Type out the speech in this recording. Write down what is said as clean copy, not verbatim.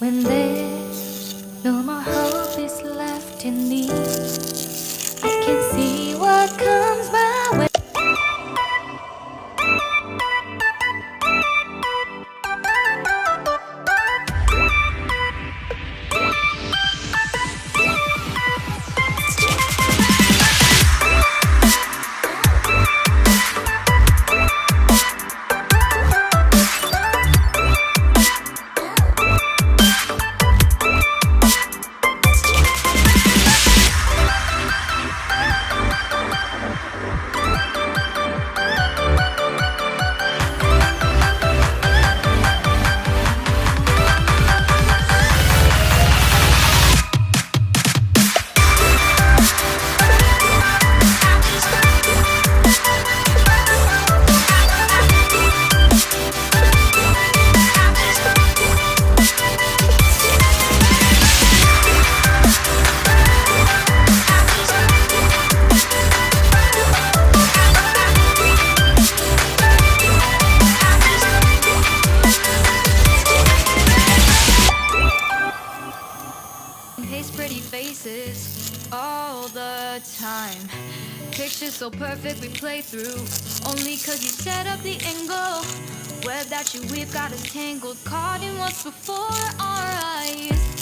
When there's no more hope is left in me, I can see what comes my way. Paste pretty faces all the time. Pictures so perfect we play through. Only cause you set up the angle. Web that you weave got us tangled, caught in what's before our eyes.